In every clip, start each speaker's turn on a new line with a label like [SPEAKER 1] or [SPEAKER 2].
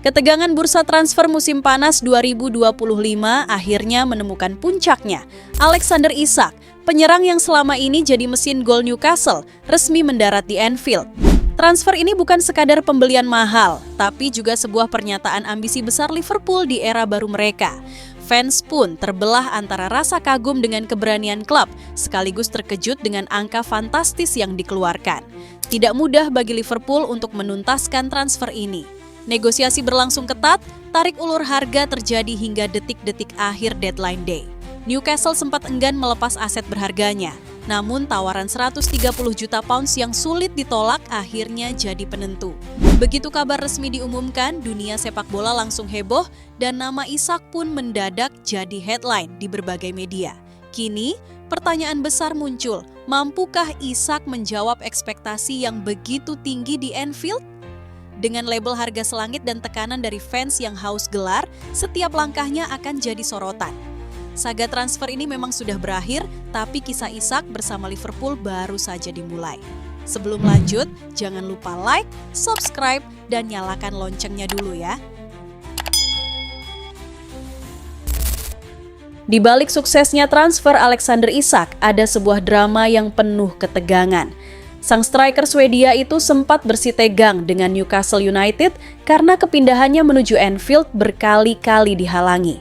[SPEAKER 1] Ketegangan bursa transfer musim panas 2025 akhirnya menemukan puncaknya. Alexander Isak, penyerang yang selama ini jadi mesin gol Newcastle, resmi mendarat di Anfield. Transfer ini bukan sekadar pembelian mahal, tapi juga sebuah pernyataan ambisi besar Liverpool di era baru mereka. Fans pun terbelah antara rasa kagum dengan keberanian klub, sekaligus terkejut dengan angka fantastis yang dikeluarkan. Tidak mudah bagi Liverpool untuk menuntaskan transfer ini. Negosiasi berlangsung ketat, tarik ulur harga terjadi hingga detik-detik akhir deadline day. Newcastle sempat enggan melepas aset berharganya, namun tawaran 130 juta pounds yang sulit ditolak akhirnya jadi penentu. Begitu kabar resmi diumumkan, dunia sepak bola langsung heboh dan nama Isak pun mendadak jadi headline di berbagai media. Kini, pertanyaan besar muncul, mampukah Isak menjawab ekspektasi yang begitu tinggi di Anfield? Dengan label harga selangit dan tekanan dari fans yang haus gelar, setiap langkahnya akan jadi sorotan. Saga transfer ini memang sudah berakhir, tapi kisah Isak bersama Liverpool baru saja dimulai. Sebelum lanjut, jangan lupa like, subscribe, dan nyalakan loncengnya dulu ya. Di balik suksesnya transfer Alexander Isak, ada sebuah drama yang penuh ketegangan. Sang striker Swedia itu sempat bersitegang dengan Newcastle United karena kepindahannya menuju Anfield berkali-kali dihalangi.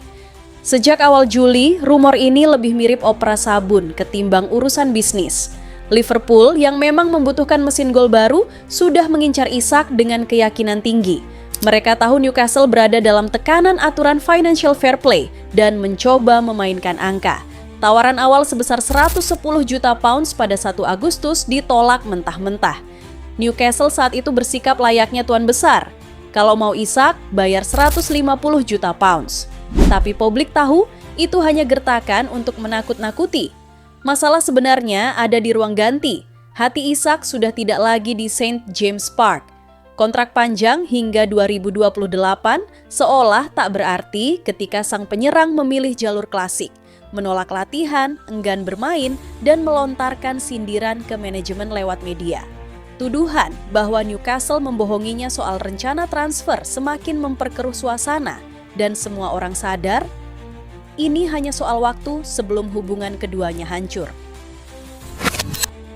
[SPEAKER 1] Sejak awal Juli, rumor ini lebih mirip opera sabun ketimbang urusan bisnis. Liverpool yang memang membutuhkan mesin gol baru sudah mengincar Isak dengan keyakinan tinggi. Mereka tahu Newcastle berada dalam tekanan aturan financial fair play dan mencoba memainkan angka. Tawaran awal sebesar 110 juta pounds pada 1 Agustus ditolak mentah-mentah. Newcastle saat itu bersikap layaknya tuan besar. Kalau mau Isak, bayar 150 juta pounds. Tapi publik tahu itu hanya gertakan untuk menakut-nakuti. Masalah sebenarnya ada di ruang ganti. Hati Isak sudah tidak lagi di St. James Park. Kontrak panjang hingga 2028 seolah tak berarti ketika sang penyerang memilih jalur klasik. Menolak latihan, enggan bermain, dan melontarkan sindiran ke manajemen lewat media. Tuduhan bahwa Newcastle membohonginya soal rencana transfer semakin memperkeruh suasana, dan semua orang sadar, ini hanya soal waktu sebelum hubungan keduanya hancur.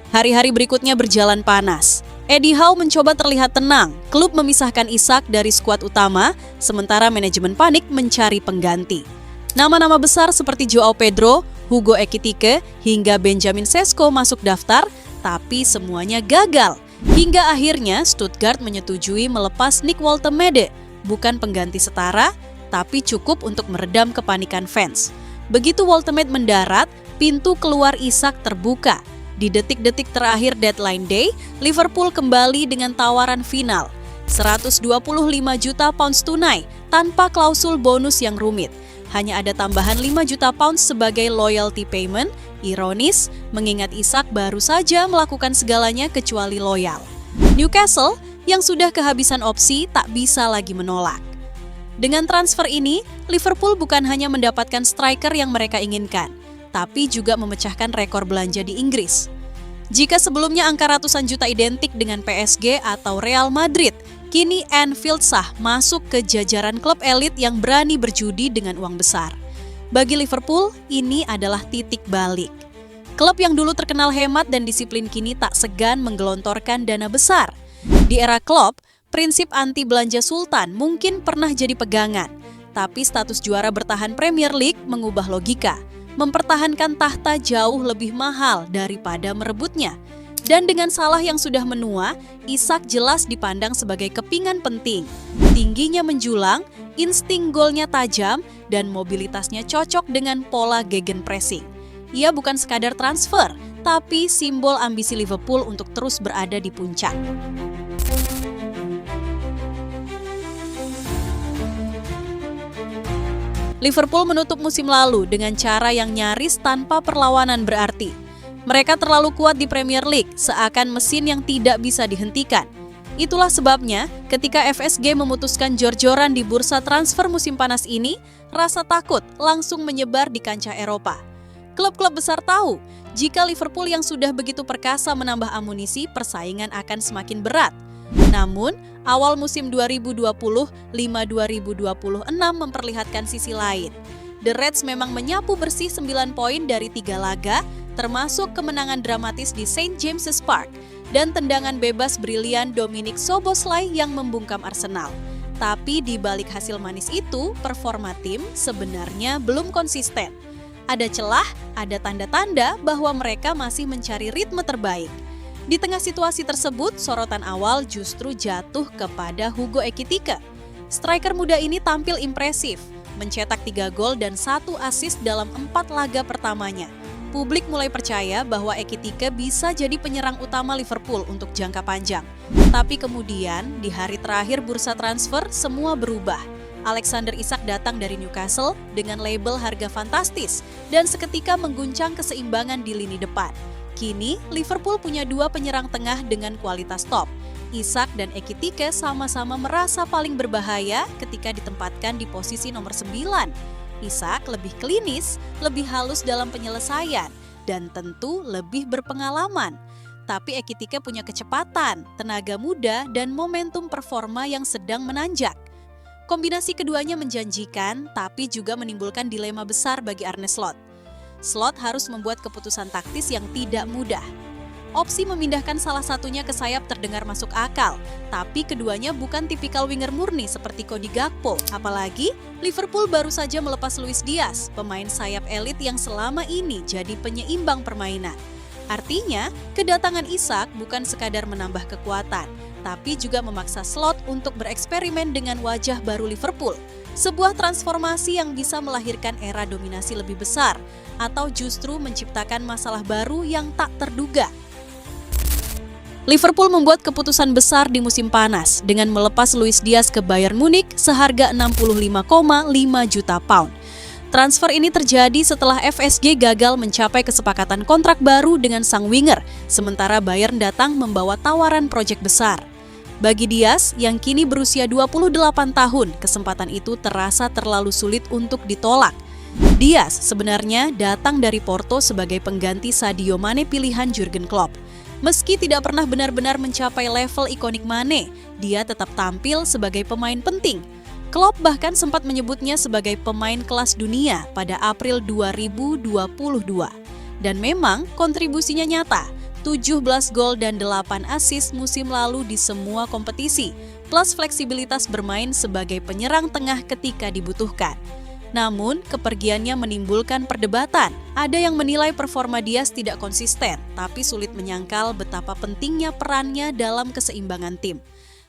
[SPEAKER 1] Hari-hari berikutnya berjalan panas. Eddie Howe mencoba terlihat tenang, klub memisahkan Isak dari skuad utama, sementara manajemen panik mencari pengganti. Nama-nama besar seperti Joao Pedro, Hugo Ekitike, hingga Benjamin Sesko masuk daftar, tapi semuanya gagal. Hingga akhirnya Stuttgart menyetujui melepas Nick Woltemade, bukan pengganti setara, tapi cukup untuk meredam kepanikan fans. Begitu Woltemade mendarat, pintu keluar Isak terbuka. Di detik-detik terakhir deadline day, Liverpool kembali dengan tawaran final. 125 juta pounds tunai, tanpa klausul bonus yang rumit. Hanya ada tambahan 5 juta pounds sebagai loyalty payment, ironis mengingat Isak baru saja melakukan segalanya kecuali loyal. Newcastle yang sudah kehabisan opsi tak bisa lagi menolak. Dengan transfer ini, Liverpool bukan hanya mendapatkan striker yang mereka inginkan, tapi juga memecahkan rekor belanja di Inggris. Jika sebelumnya angka ratusan juta identik dengan PSG atau Real Madrid, kini Anfield sah masuk ke jajaran klub elit yang berani berjudi dengan uang besar. Bagi Liverpool, ini adalah titik balik. Klub yang dulu terkenal hemat dan disiplin kini tak segan menggelontorkan dana besar. Di era Klopp, prinsip anti belanja sultan mungkin pernah jadi pegangan, tapi status juara bertahan Premier League mengubah logika. Mempertahankan tahta jauh lebih mahal daripada merebutnya. Dan dengan salah yang sudah menua, Isak jelas dipandang sebagai kepingan penting. Tingginya menjulang, insting golnya tajam, dan mobilitasnya cocok dengan pola gegenpressing. Ia bukan sekadar transfer, tapi simbol ambisi Liverpool untuk terus berada di puncak. Liverpool menutup musim lalu dengan cara yang nyaris tanpa perlawanan berarti. Mereka terlalu kuat di Premier League, seakan mesin yang tidak bisa dihentikan. Itulah sebabnya, ketika FSG memutuskan jor-joran di bursa transfer musim panas ini, rasa takut langsung menyebar di kancah Eropa. Klub-klub besar tahu, jika Liverpool yang sudah begitu perkasa menambah amunisi, persaingan akan semakin berat. Namun, awal musim 2025-2026 memperlihatkan sisi lain. The Reds memang menyapu bersih 9 poin dari 3 laga, termasuk kemenangan dramatis di St. James's Park dan tendangan bebas brilian Dominik Szoboszlai yang membungkam Arsenal. Tapi di balik hasil manis itu, performa tim sebenarnya belum konsisten. Ada celah, ada tanda-tanda bahwa mereka masih mencari ritme terbaik. Di tengah situasi tersebut, sorotan awal justru jatuh kepada Hugo Ekitike. Striker muda ini tampil impresif, mencetak 3 gol dan 1 assist dalam 4 laga pertamanya. Publik mulai percaya bahwa Ekitike bisa jadi penyerang utama Liverpool untuk jangka panjang. Tapi kemudian, di hari terakhir bursa transfer, semua berubah. Alexander Isak datang dari Newcastle dengan label harga fantastis dan seketika mengguncang keseimbangan di lini depan. Kini, Liverpool punya 2 penyerang tengah dengan kualitas top. Isak dan Ekitike sama-sama merasa paling berbahaya ketika ditempatkan di posisi nomor 9. Isak lebih klinis, lebih halus dalam penyelesaian, dan tentu lebih berpengalaman. Tapi Ekitike punya kecepatan, tenaga muda, dan momentum performa yang sedang menanjak. Kombinasi keduanya menjanjikan, tapi juga menimbulkan dilema besar bagi Arne Slot. Slot harus membuat keputusan taktis yang tidak mudah. Opsi memindahkan salah satunya ke sayap terdengar masuk akal, tapi keduanya bukan tipikal winger murni seperti Cody Gakpo. Apalagi, Liverpool baru saja melepas Luis Diaz, pemain sayap elit yang selama ini jadi penyeimbang permainan. Artinya, kedatangan Isak bukan sekadar menambah kekuatan, tapi juga memaksa Slot untuk bereksperimen dengan wajah baru Liverpool. Sebuah transformasi yang bisa melahirkan era dominasi lebih besar, atau justru menciptakan masalah baru yang tak terduga. Liverpool membuat keputusan besar di musim panas dengan melepas Luis Diaz ke Bayern Munich seharga 65,5 juta pound. Transfer ini terjadi setelah FSG gagal mencapai kesepakatan kontrak baru dengan sang winger, sementara Bayern datang membawa tawaran proyek besar. Bagi Diaz, yang kini berusia 28 tahun, kesempatan itu terasa terlalu sulit untuk ditolak. Diaz sebenarnya datang dari Porto sebagai pengganti Sadio Mane pilihan Jurgen Klopp. Meski tidak pernah benar-benar mencapai level ikonik Mane, dia tetap tampil sebagai pemain penting. Klopp bahkan sempat menyebutnya sebagai pemain kelas dunia pada April 2022. Dan memang kontribusinya nyata, 17 gol dan 8 assist musim lalu di semua kompetisi, plus fleksibilitas bermain sebagai penyerang tengah ketika dibutuhkan. Namun, kepergiannya menimbulkan perdebatan. Ada yang menilai performa Diaz tidak konsisten, tapi sulit menyangkal betapa pentingnya perannya dalam keseimbangan tim.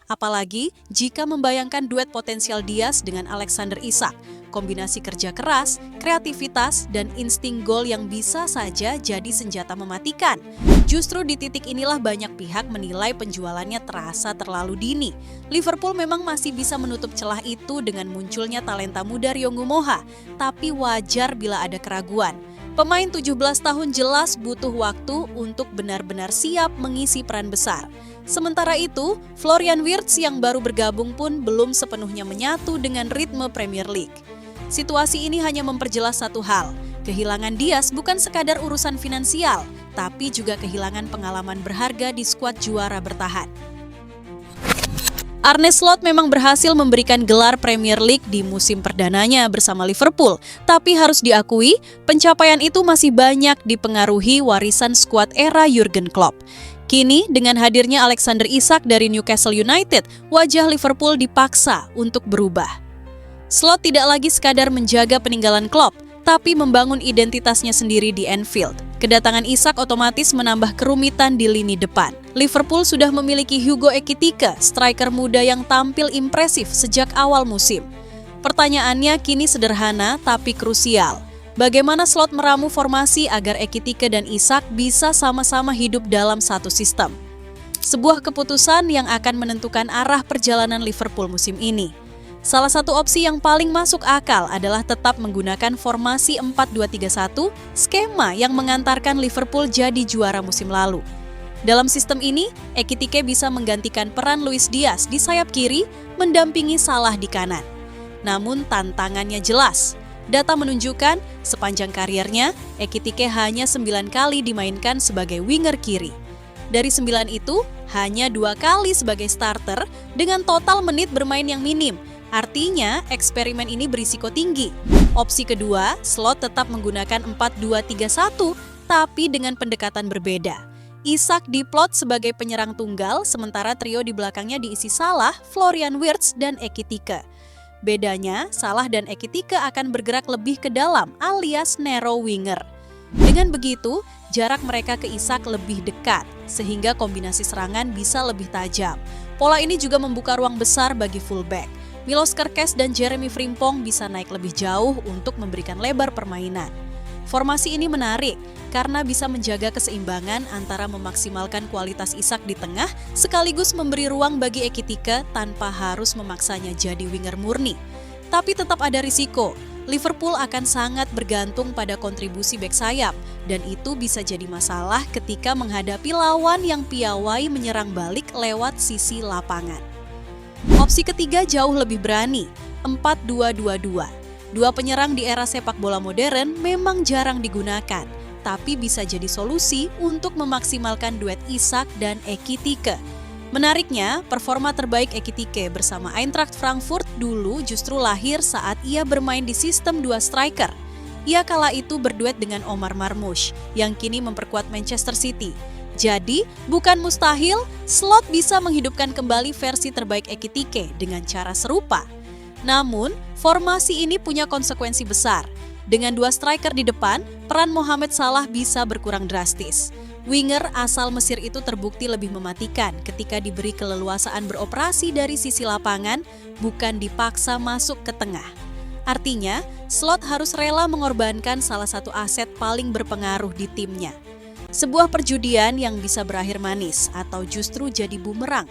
[SPEAKER 1] Apalagi jika membayangkan duet potensial Diaz dengan Alexander Isak, kombinasi kerja keras, kreativitas, dan insting gol yang bisa saja jadi senjata mematikan. Justru di titik inilah banyak pihak menilai penjualannya terasa terlalu dini. Liverpool memang masih bisa menutup celah itu dengan munculnya talenta muda Riyongu Moha, tapi wajar bila ada keraguan. Pemain 17 tahun jelas butuh waktu untuk benar-benar siap mengisi peran besar. Sementara itu, Florian Wirtz yang baru bergabung pun belum sepenuhnya menyatu dengan ritme Premier League. Situasi ini hanya memperjelas satu hal, kehilangan Diaz bukan sekadar urusan finansial, tapi juga kehilangan pengalaman berharga di skuad juara bertahan. Arne Slot memang berhasil memberikan gelar Premier League di musim perdananya bersama Liverpool, tapi harus diakui, pencapaian itu masih banyak dipengaruhi warisan skuad era Jurgen Klopp. Kini, dengan hadirnya Alexander Isak dari Newcastle United, wajah Liverpool dipaksa untuk berubah. Slot tidak lagi sekadar menjaga peninggalan Klopp, tapi membangun identitasnya sendiri di Anfield. Kedatangan Isak otomatis menambah kerumitan di lini depan. Liverpool sudah memiliki Hugo Ekitike, striker muda yang tampil impresif sejak awal musim. Pertanyaannya kini sederhana tapi krusial. Bagaimana Slot meramu formasi agar Ekitike dan Isak bisa sama-sama hidup dalam satu sistem? Sebuah keputusan yang akan menentukan arah perjalanan Liverpool musim ini. Salah satu opsi yang paling masuk akal adalah tetap menggunakan formasi 4-2-3-1, skema yang mengantarkan Liverpool jadi juara musim lalu. Dalam sistem ini, Ekitike bisa menggantikan peran Luis Diaz di sayap kiri, mendampingi Salah di kanan. Namun tantangannya jelas. Data menunjukkan, sepanjang kariernya, Ekitike hanya 9 kali dimainkan sebagai winger kiri. Dari 9 itu, hanya 2 kali sebagai starter dengan total menit bermain yang minim. Artinya, eksperimen ini berisiko tinggi. Opsi kedua, Slot tetap menggunakan 4-2-3-1, tapi dengan pendekatan berbeda. Isak diplot sebagai penyerang tunggal, sementara trio di belakangnya diisi Salah, Florian Wirtz, dan Ekitike. Bedanya, Salah dan Ekitike akan bergerak lebih ke dalam, alias narrow winger. Dengan begitu, jarak mereka ke Isak lebih dekat, sehingga kombinasi serangan bisa lebih tajam. Pola ini juga membuka ruang besar bagi fullback. Milos Kerkez dan Jeremy Frimpong bisa naik lebih jauh untuk memberikan lebar permainan. Formasi ini menarik karena bisa menjaga keseimbangan antara memaksimalkan kualitas Isak di tengah sekaligus memberi ruang bagi Ekitike tanpa harus memaksanya jadi winger murni. Tapi tetap ada risiko. Liverpool akan sangat bergantung pada kontribusi bek sayap dan itu bisa jadi masalah ketika menghadapi lawan yang piawai menyerang balik lewat sisi lapangan. Opsi ketiga jauh lebih berani, 4-2-2-2. Dua penyerang di era sepak bola modern memang jarang digunakan, tapi bisa jadi solusi untuk memaksimalkan duet Isak dan Ekitike. Menariknya, performa terbaik Ekitike bersama Eintracht Frankfurt dulu justru lahir saat ia bermain di sistem 2 striker. Ia kala itu berduet dengan Omar Marmoush yang kini memperkuat Manchester City. Jadi, bukan mustahil, Slot bisa menghidupkan kembali versi terbaik Ekitike dengan cara serupa. Namun, formasi ini punya konsekuensi besar. Dengan 2 striker di depan, peran Mohamed Salah bisa berkurang drastis. Winger asal Mesir itu terbukti lebih mematikan ketika diberi keleluasaan beroperasi dari sisi lapangan, bukan dipaksa masuk ke tengah. Artinya, Slot harus rela mengorbankan salah satu aset paling berpengaruh di timnya. Sebuah perjudian yang bisa berakhir manis atau justru jadi bumerang.